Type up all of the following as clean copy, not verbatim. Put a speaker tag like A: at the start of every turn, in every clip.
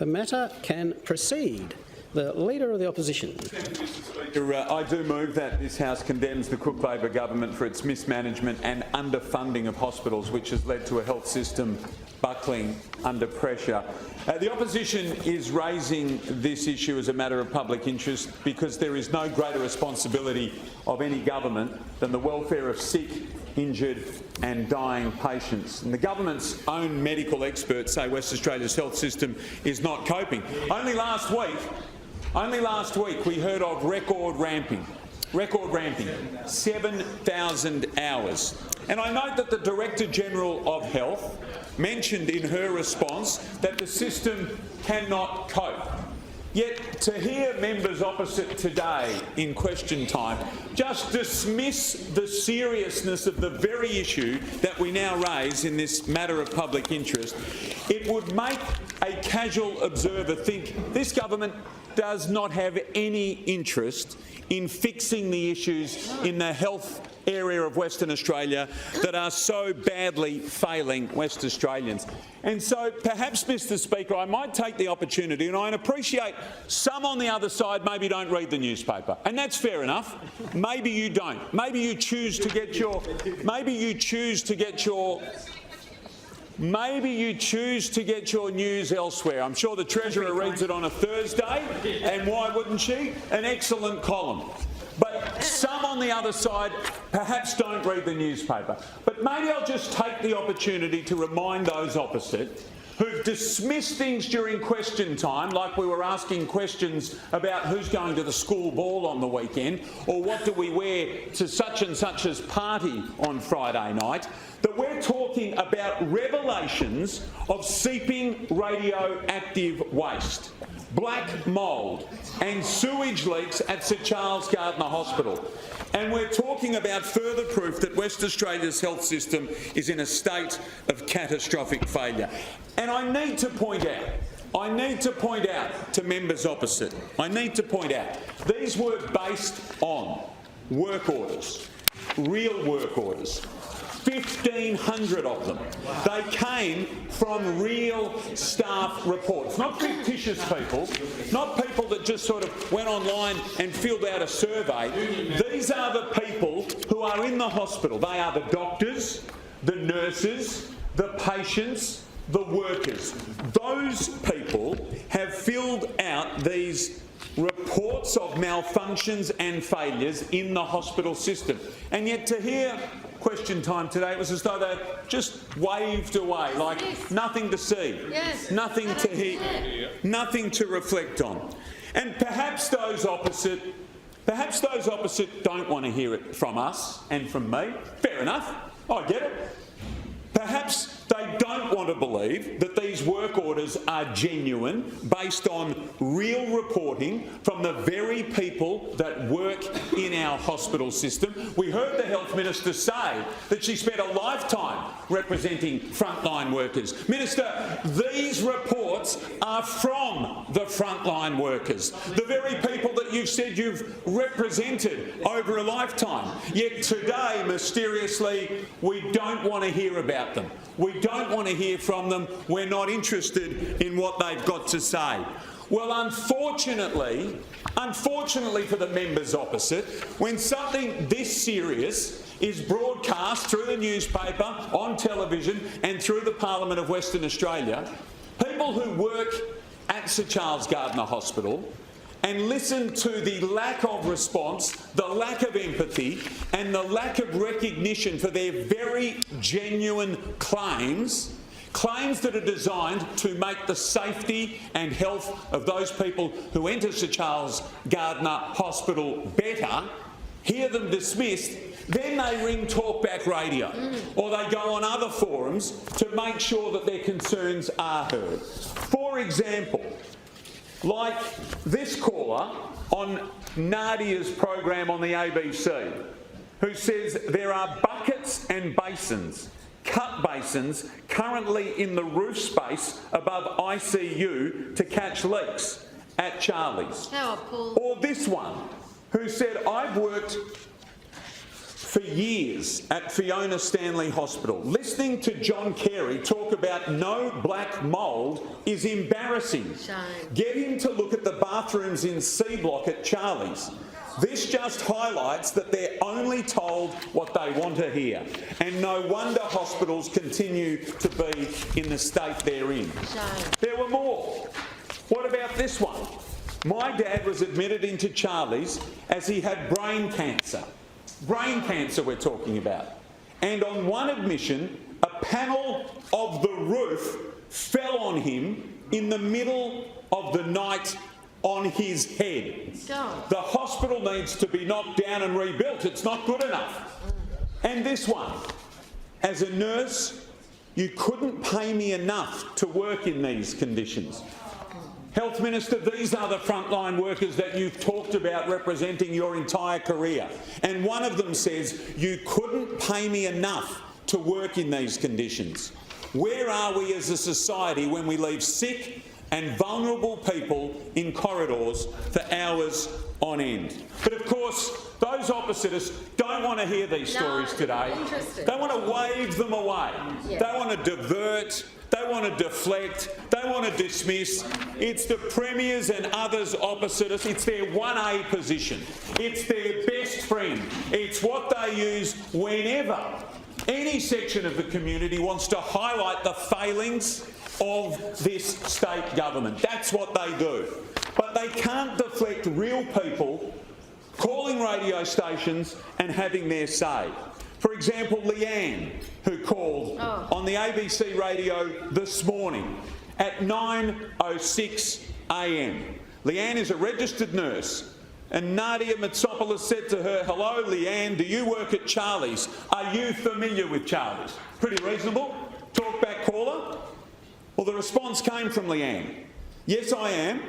A: The matter can proceed. The Leader of the Opposition.
B: I do move that this House condemns the Cook Labor government for its mismanagement and underfunding of hospitals, which has led to a health system buckling under pressure. The opposition is raising this issue as a matter of public interest because there is no greater responsibility of any government than the welfare of sick, injured and dying patients. And the government's own medical experts say West Australia's health system is not coping. Only last week we heard of record ramping, 7,000 hours. And I note that the Director-General of Health mentioned in her response that the system cannot cope. Yet to hear members opposite today in question time just dismiss the seriousness of the very issue that we now raise in this matter of public interest, it would make a casual observer think this government does not have any interest in fixing the issues in the health area of Western Australia that are so badly failing West Australians. And so perhaps, Mr Speaker, I might take the opportunity, and I appreciate some on the other side maybe don't read the newspaper, and that's fair enough. Maybe you don't. Maybe you choose to get your news elsewhere. I'm sure the Treasurer reads it on a Thursday, and why wouldn't she? An excellent column. But some on the other side perhaps don't read the newspaper. But maybe I'll just take the opportunity to remind those opposite who've dismissed things during question time, like we were asking questions about who's going to the school ball on the weekend or what do we wear to such and such's party on Friday night, that we're talking about revelations of seeping radioactive waste, black mould and sewage leaks at Sir Charles Gardner Hospital. And we're talking about further proof that West Australia's health system is in a state of catastrophic failure. And I need to point out to members opposite, these were based on work orders, real work orders. 1,500 of them. They came from real staff reports, not fictitious people, not people that just sort of went online and filled out a survey. These are the people who are in the hospital. They are the doctors, the nurses, the patients, the workers. Those people have filled out these reports of malfunctions and failures in the hospital system. And yet to hear question time today, it was as though they just waved away, like nothing to see, nothing to hear, nothing to reflect on. And perhaps those opposite don't want to hear it from us and from me. Fair enough, I get it. Perhaps they don't want to believe that these work orders are genuine, based on real reporting from the very people that work in our hospital system. We heard the Health Minister say that she spent a lifetime representing frontline workers. Minister, these reports are from the frontline workers, the very people that you've said you've represented over a lifetime. Yet today, mysteriously, we don't want to hear about them. We don't want to hear from them. We're not interested in what they've got to say. Well, unfortunately for the members opposite, when something this serious is broadcast through the newspaper, on television and through the Parliament of Western Australia, people who work at Sir Charles Gardner Hospital and listen to the lack of response, the lack of empathy and the lack of recognition for their very genuine claims that are designed to make the safety and health of those people who enter Sir Charles Gardner Hospital better, hear them dismissed, then they ring Talkback Radio or they go on other forums to make sure that their concerns are heard. For example, like this caller on Nadia's program on the ABC, who says there are buckets and basins, cut basins, currently in the roof space above ICU to catch leaks at Charlie's. Or this one, who said, I've worked for years at Fiona Stanley Hospital. Listening to John Carey talk about no black mould is embarrassing.
C: Shame.
B: Get him to look at the bathrooms in C Block at Charlie's. This just highlights that they're only told what they want to hear. And no wonder hospitals continue to be in the state they're in.
C: Shame.
B: There were more. What about this one? My dad was admitted into Charlie's as he had brain cancer. Brain cancer we're talking about. And on one admission, a panel of the roof fell on him in the middle of the night on his head.
C: God.
B: The hospital needs to be knocked down and rebuilt. It's not good enough. And this one, as a nurse, you couldn't pay me enough to work in these conditions. Health Minister, these are the frontline workers that you've talked about representing your entire career. And one of them says, you couldn't pay me enough to work in these conditions. Where are we as a society when we leave sick and vulnerable people in corridors for hours on end? But of course, those opposite us don't want to hear these stories today. They want to wave them away.
C: Yeah.
B: They want to divert. They want to deflect. They want to dismiss. It's the premiers and others opposite us. It's their 1A position. It's their best friend. It's what they use whenever any section of the community wants to highlight the failings of this state government. That's what they do. But they can't deflect real people calling radio stations and having their say. For example, Leanne, who called on the ABC radio this morning at 9:06 a.m. Leanne is a registered nurse, and Nadia Mitsopoulos said to her, "Hello, Leanne, do you work at Charlie's? Are you familiar with Charlie's?" Pretty reasonable. Talkback caller. Well, the response came from Leanne. "Yes, I am."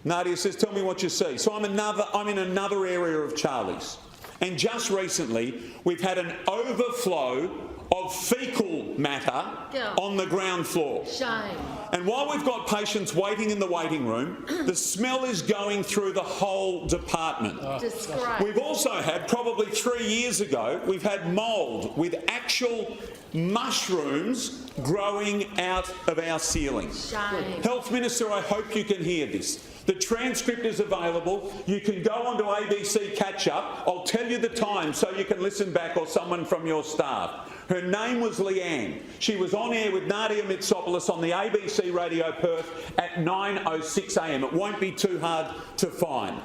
B: Nadia says, "Tell me what you see." So I'm in another area of Charlie's. And just recently, we've had an overflow of faecal matter on the ground floor.
C: Shame.
B: And while we've got patients waiting in the waiting room, the smell is going through the whole department.
C: Disgrace.
B: We've also had, probably 3 years ago, we've had mould with actual mushrooms growing out of our ceilings.
C: Shame.
B: Health Minister, I hope you can hear this. The transcript is available. You can go onto ABC Catch Up. I'll tell you the time so you can listen back, or someone from your staff. Her name was Leanne. She was on air with Nadia Mitsopoulos on the ABC Radio Perth at 9:06 a.m. It won't be too hard to find.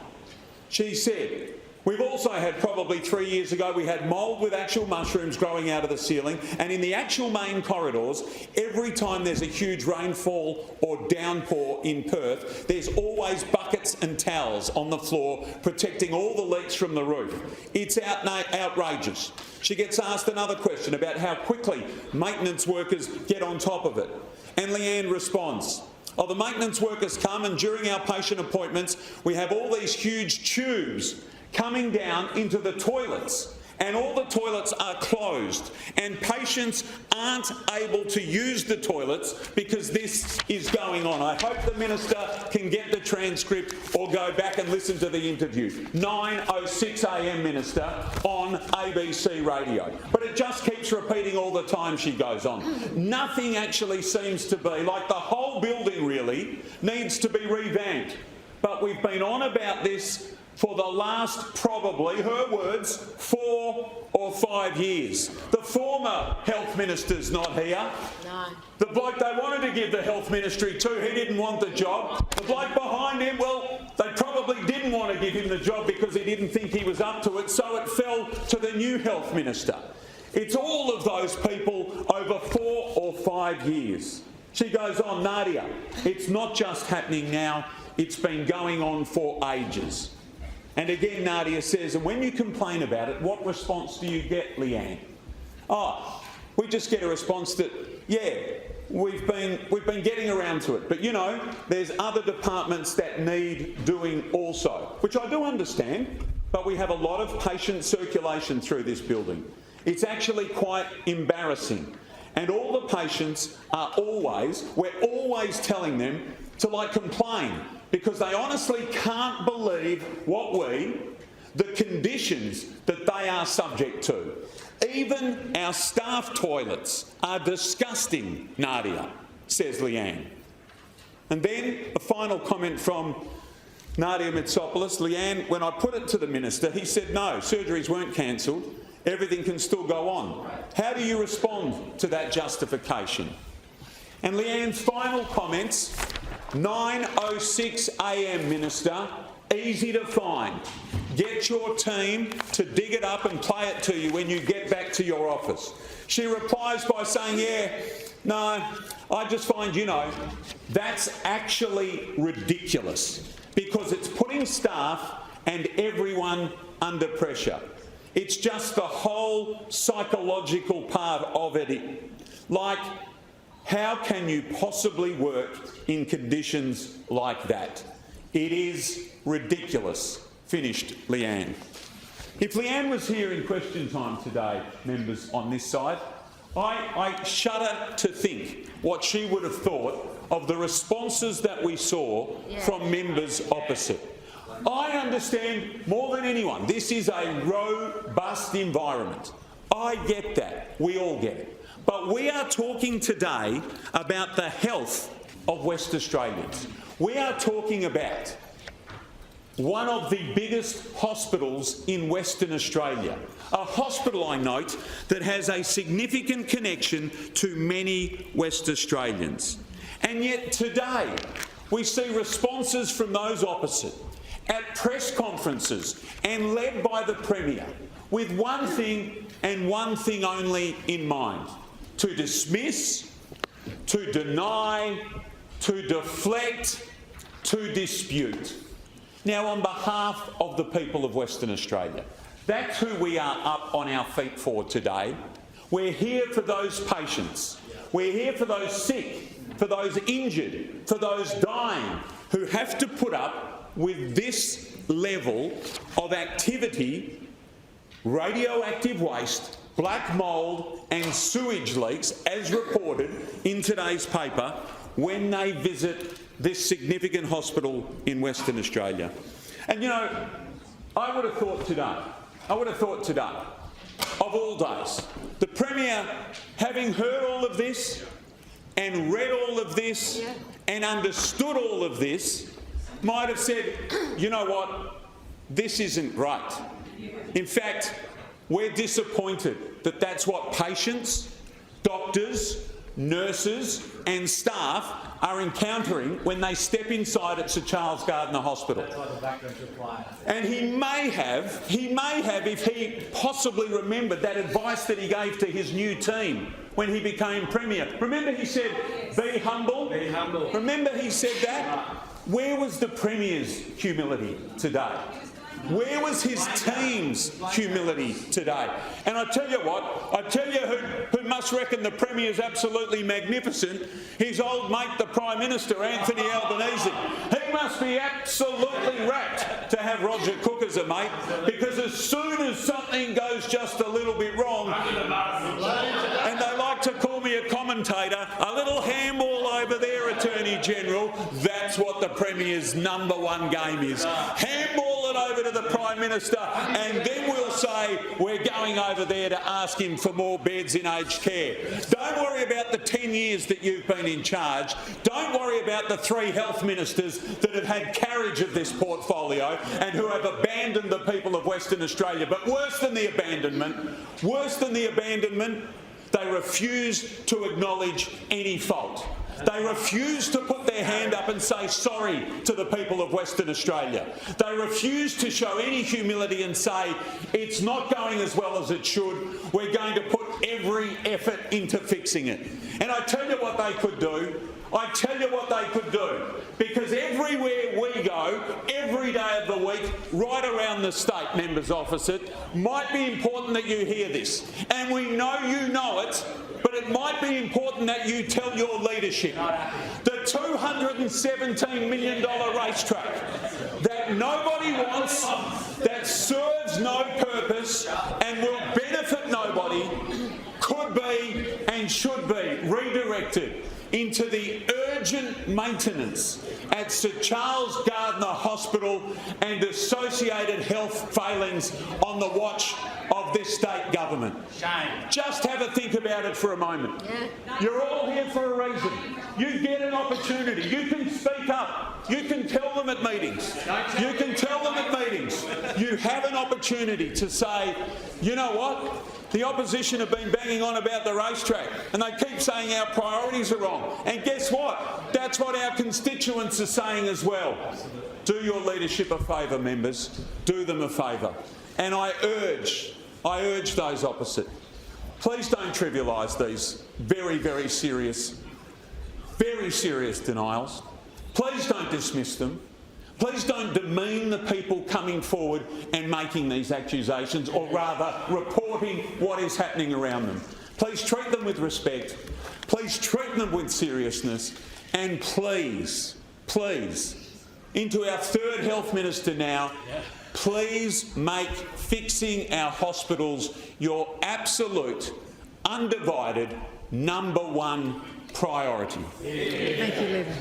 B: She said, we've also had, probably 3 years ago, we had mould with actual mushrooms growing out of the ceiling, and in the actual main corridors, every time there's a huge rainfall or downpour in Perth, there's always buckets and towels on the floor protecting all the leaks from the roof. It's outrageous. She gets asked another question about how quickly maintenance workers get on top of it. And Leanne responds, "Oh, the maintenance workers come, and during our patient appointments, we have all these huge tubes coming down into the toilets, and all the toilets are closed, and patients aren't able to use the toilets because this is going on." I hope the Minister can get the transcript or go back and listen to the interview. 9:06 a.m, Minister, on ABC Radio. But it just keeps repeating all the time she goes on. Nothing actually seems to be, like the whole building really needs to be revamped. But we've been on about this for the last, probably, her words, 4 or 5 years. The former Health Minister's not here.
C: No.
B: The bloke they wanted to give the Health Ministry to, he didn't want the job. The bloke behind him, well, they probably didn't want to give him the job because he didn't think he was up to it, so it fell to the new Health Minister. It's all of those people over 4 or 5 years. She goes on, "Nadia, it's not just happening now, it's been going on for ages." And again, Nadia says, "And when you complain about it, what response do you get, Leanne?" "Oh, we just get a response that, yeah, we've been getting around to it. But, you know, there's other departments that need doing also," which I do understand, but we have a lot of patient circulation through this building. It's actually quite embarrassing. And all the patients we're always telling them to, complain, because they honestly can't believe what we, the conditions that they are subject to. Even our staff toilets are disgusting, Nadia, says Leanne. And then a final comment from Nadia Mitsopoulos. Leanne, when I put it to the minister, he said no, surgeries weren't cancelled, everything can still go on. How do you respond to that justification? And Leanne's final comments, 9:06 a.m, Minister, easy to find. Get your team to dig it up and play it to you when you get back to your office. She replies by saying, yeah, no, I just find, that's actually ridiculous because it's putting staff and everyone under pressure. It's just the whole psychological part of it. Like, how can you possibly work in conditions like that? It is ridiculous, finished Leanne. If Leanne was here in question time today, members on this side, I shudder to think what she would have thought of the responses that we saw from members opposite. I understand more than anyone, this is a robust environment. I get that, we all get it. But we are talking today about the health of West Australians. We are talking about one of the biggest hospitals in Western Australia. A hospital, I note, that has a significant connection to many West Australians. And yet today, we see responses from those opposite at press conferences and led by the Premier with one thing and one thing only in mind: to dismiss, to deny, to deflect, to dispute. Now, on behalf of the people of Western Australia, that's who we are up on our feet for today. We're here for those patients. We're here for those sick, for those injured, for those dying, who have to put up with this level of activity, radioactive waste, black mould and sewage leaks, as reported in today's paper, when they visit this significant hospital in Western Australia. And I would have thought today, of all days, the Premier, having heard all of this and read all of this and understood all of this, might have said, you know what, this isn't great. In fact, we're disappointed that that's what patients, doctors, nurses and staff are encountering when they step inside at Sir Charles Gardner Hospital. And he may have, if he possibly remembered that advice that he gave to his new team when he became Premier. Remember he said, be humble? Be humble. Remember he said that? Where was the Premier's humility today? Where was his team's humility today? And I tell you what, who must reckon the Premier is absolutely magnificent, his old mate, the Prime Minister, Anthony Albanese. He must be absolutely rapt to have Roger Cook as a mate, because as soon as something goes just a little bit wrong, and they like to call me a commentator, a little handball over there, Attorney General, that's what the Premier's number one game is. Handball it over to the Prime Minister, and then we'll say we're going over there to ask him for more beds in aged care. Don't worry about the 10 years that you've been in charge. Don't worry about the 3 health ministers that have had carriage of this portfolio and who have abandoned the people of Western Australia. But worse than the abandonment, they refuse to acknowledge any fault. They refuse to put their hand up and say sorry to the people of Western Australia. They refuse to show any humility and say, it's not going as well as it should. We're going to put every effort into fixing it. And I tell you what they could do. Because everywhere we go, every day of the week, right around the state, members opposite, might be important that you hear this. And we know you know it, but it might be important that you tell your leadership. The $217 million racetrack that nobody wants, that serves no purpose and will benefit nobody, could be and should be redirected into the urgent maintenance at St Charles Gardner Hospital and associated health failings on the watch of this state government.
C: Shame.
B: Just have a think about it for a moment. You're all here for a reason. You get an opportunity. You can speak up. You can tell them at meetings. You can tell them at meetings. You have an opportunity to say, you know what? The opposition have been banging on about the racetrack and they keep saying our priorities are wrong. And guess what? That's what our constituents are saying as well. Do your leadership a favour, members. Do them a favour. And I urge those opposite, please don't trivialise these very, very serious denials. Please don't dismiss them. Please don't demean the people coming forward and making these accusations, or rather reporting what is happening around them. Please treat them with respect. Please treat them with seriousness. And please, into our third health minister now, please make fixing our hospitals your absolute, undivided, #1 priority.
D: Thank you, Leader.